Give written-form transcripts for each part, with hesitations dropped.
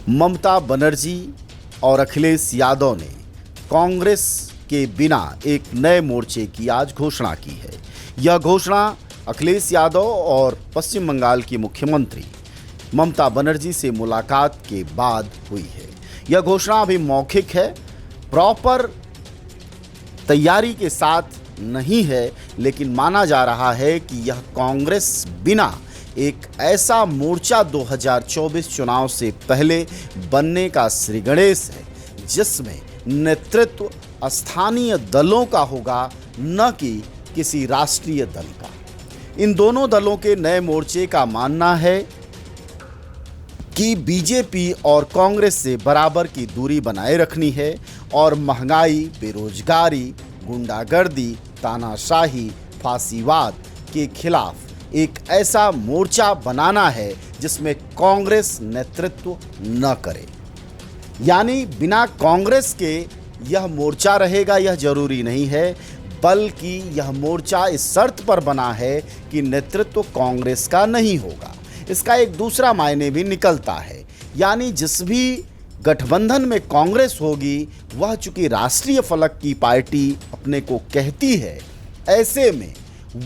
ममता बनर्जी और अखिलेश यादव ने कांग्रेस के बिना एक नए मोर्चे की आज घोषणा की है। यह घोषणा अखिलेश यादव और पश्चिम बंगाल की मुख्यमंत्री ममता बनर्जी से मुलाकात के बाद हुई है। यह घोषणा अभी मौखिक है, प्रॉपर तैयारी के साथ नहीं है, लेकिन माना जा रहा है कि यह कांग्रेस बिना एक ऐसा मोर्चा 2024 चुनाव से पहले बनने का श्रीगणेश है जिसमें नेतृत्व स्थानीय दलों का होगा, न कि किसी राष्ट्रीय दल का। इन दोनों दलों के नए मोर्चे का मानना है कि बीजेपी और कांग्रेस से बराबर की दूरी बनाए रखनी है और महंगाई, बेरोजगारी, गुंडागर्दी, तानाशाही, फांसीवाद के खिलाफ एक ऐसा मोर्चा बनाना है जिसमें कांग्रेस नेतृत्व न करे। यानी बिना कांग्रेस के यह मोर्चा रहेगा यह जरूरी नहीं है, बल्कि यह मोर्चा इस शर्त पर बना है कि नेतृत्व कांग्रेस का नहीं होगा। इसका एक दूसरा मायने भी निकलता है, यानी जिस भी गठबंधन में कांग्रेस होगी वह चूंकि राष्ट्रीय फलक की पार्टी अपने को कहती है, ऐसे में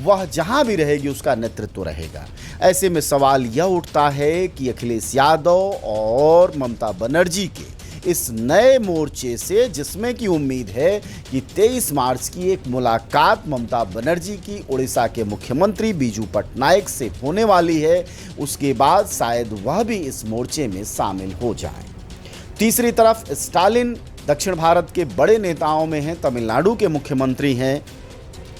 वह जहां भी रहेगी उसका नेतृत्व रहेगा। ऐसे में सवाल यह उठता है कि अखिलेश यादव और ममता बनर्जी के इस नए मोर्चे से, जिसमें की उम्मीद है कि 23 मार्च की एक मुलाकात ममता बनर्जी की उड़ीसा के मुख्यमंत्री बीजू पटनायक से होने वाली है, उसके बाद शायद वह भी इस मोर्चे में शामिल हो जाएं। तीसरी तरफ स्टालिन दक्षिण भारत के बड़े नेताओं में हैं, तमिलनाडु के मुख्यमंत्री हैं,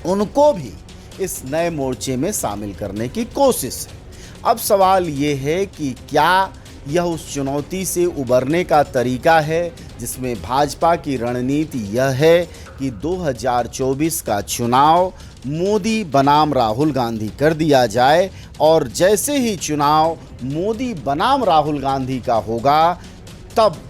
उनको भी इस नए मोर्चे में शामिल करने की कोशिश है। अब सवाल ये है कि क्या यह उस चुनौती से उबरने का तरीका है जिसमें भाजपा की रणनीति यह है कि 2024 का चुनाव मोदी बनाम राहुल गांधी कर दिया जाए, और जैसे ही चुनाव मोदी बनाम राहुल गांधी का होगा तब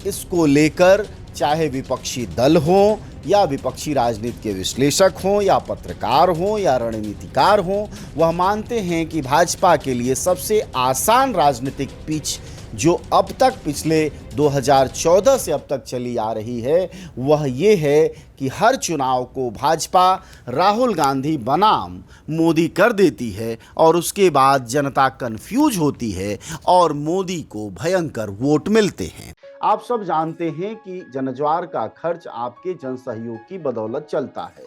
इसको लेकर चाहे विपक्षी दल हों या विपक्षी राजनीति के विश्लेषक हों या पत्रकार हों या रणनीतिकार हों, वह मानते हैं कि भाजपा के लिए सबसे आसान राजनीतिक पिच जो अब तक पिछले 2014 से अब तक चली आ रही है वह ये है कि हर चुनाव को भाजपा राहुल गांधी बनाम मोदी कर देती है और उसके बाद जनता कंफ्यूज होती है और मोदी को भयंकर वोट मिलते हैं। आप सब जानते हैं कि जनज्वार का खर्च आपके जनसहयोग की बदौलत चलता है।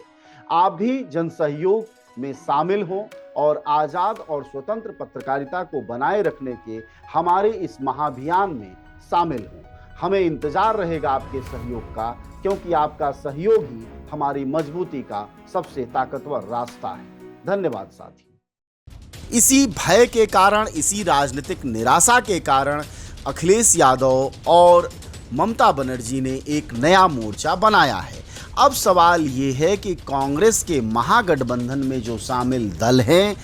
आप भी जनसहयोग में शामिल हों और आज़ाद और स्वतंत्र पत्रकारिता को बनाए रखने के हमारे इस महाअभियान में शामिल हों। हमें इंतजार रहेगा आपके सहयोग का, क्योंकि आपका सहयोग ही हमारी मजबूती का सबसे ताकतवर रास्ता है। धन्यवाद साथियों। इसी भय के कारण, इसी राजनीतिक निराशा के कारण अखिलेश यादव और ममता बनर्जी ने एक नया मोर्चा बनाया है। अब सवाल ये है कि कांग्रेस के महागठबंधन में जो शामिल दल हैं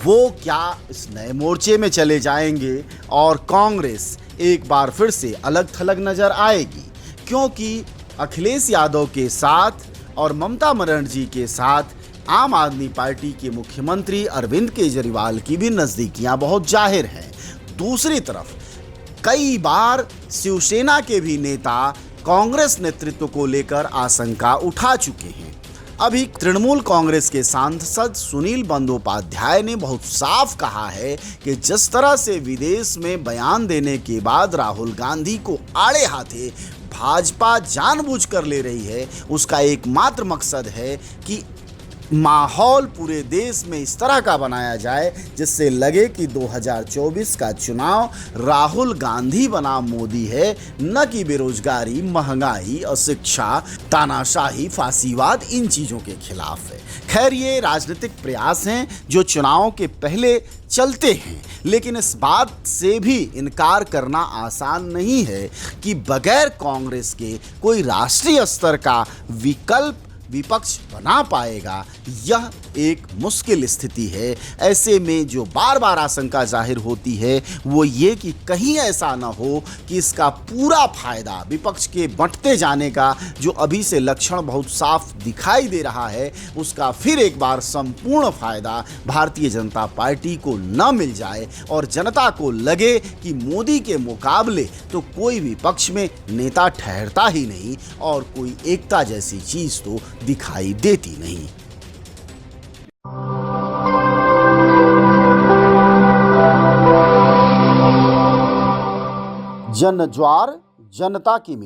वो क्या इस नए मोर्चे में चले जाएंगे और कांग्रेस एक बार फिर से अलग थलग नजर आएगी, क्योंकि अखिलेश यादव के साथ और ममता बनर्जी के साथ आम आदमी पार्टी के मुख्यमंत्री अरविंद केजरीवाल की भी नज़दीकियां बहुत जाहिर हैं। दूसरी तरफ कई बार शिवसेना के भी नेता कांग्रेस नेतृत्व को लेकर आशंका उठा चुके हैं। अभी तृणमूल कांग्रेस के सांसद सुनील बंदोपाध्याय ने बहुत साफ कहा है कि जिस तरह से विदेश में बयान देने के बाद राहुल गांधी को आड़े हाथे भाजपा जानबूझकर ले रही है, उसका एकमात्र मकसद है कि माहौल पूरे देश में इस तरह का बनाया जाए जिससे लगे कि 2024 का चुनाव राहुल गांधी बनाम मोदी है, न कि बेरोजगारी, महंगाई, अशिक्षा, तानाशाही, फांसीवाद इन चीज़ों के खिलाफ है। खैर, ये राजनीतिक प्रयास हैं जो चुनाव के पहले चलते हैं, लेकिन इस बात से भी इनकार करना आसान नहीं है कि बगैर कांग्रेस के कोई राष्ट्रीय स्तर का विकल्प विपक्ष बना पाएगा, यह एक मुश्किल स्थिति है। ऐसे में जो बार बार आशंका जाहिर होती है वो ये कि कहीं ऐसा ना हो कि इसका पूरा फायदा विपक्ष के बंटते जाने का जो अभी से लक्षण बहुत साफ दिखाई दे रहा है, उसका फिर एक बार संपूर्ण फायदा भारतीय जनता पार्टी को न मिल जाए और जनता को लगे कि मोदी के मुकाबले तो कोई विपक्ष में नेता ठहरता ही नहीं और कोई एकता जैसी चीज तो दिखाई देती नहीं। जन ज्वार जनता की